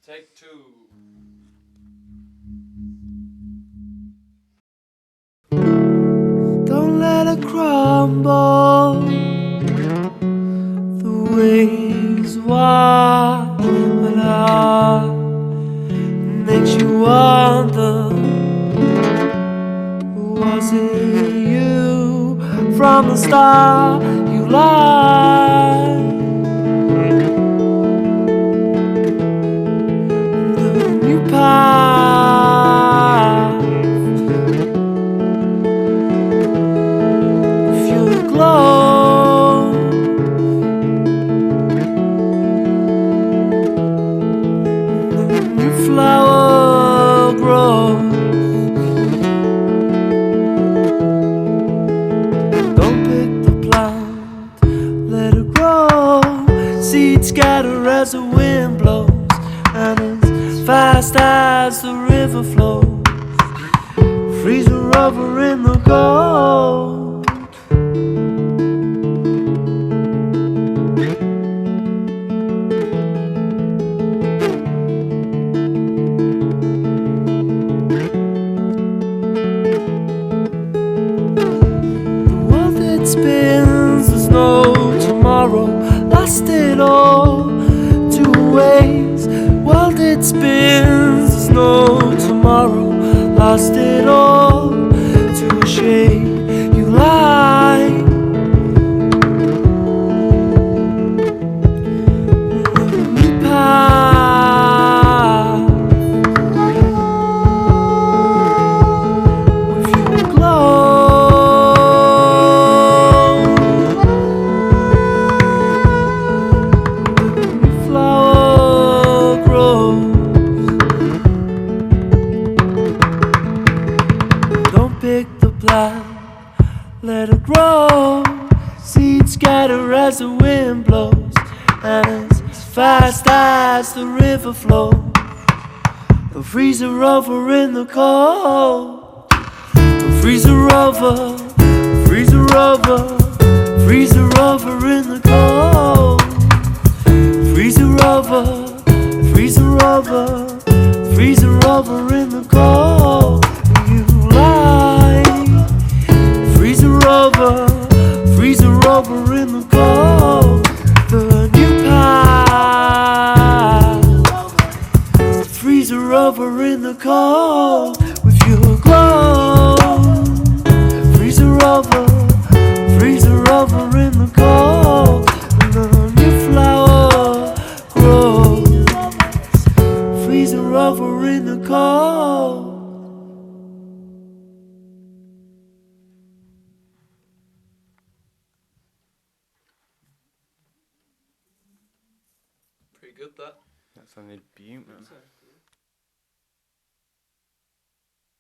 Take two. Don't let it crumble. The waves wash up. Makes you wonder, was it you from the start? You lied. The new path, if you glow, the new flower grows. Don't pick the plant, let it grow. Seeds scatter as the wind blows, and as fast as the river flows, freeze a rubber in the cold. The world it spins, there's no tomorrow. Lost it all to waste. World it spins, there's no tomorrow. Lost it all to a shade. You lie. New path, with your glow, the new flower grows. Don't pick the plant, let it grow. Seeds scatter as the wind blows, and as fast as the river flows, they'll freeze a rover in the cold. They'll freeze a rover, freeze a rover, freeze a rover in the cold. Freeze a rover, freeze a rover, freeze a rover in the cold. You lie. Freeze a rover, freeze a rover in the cold. The new path, freeze a rover in the cold with your glow. Freeze a rover, freeze a rover in the cold. And the new flower grows. Freeze a rover in the cold. Pretty good that. That sounded beautiful.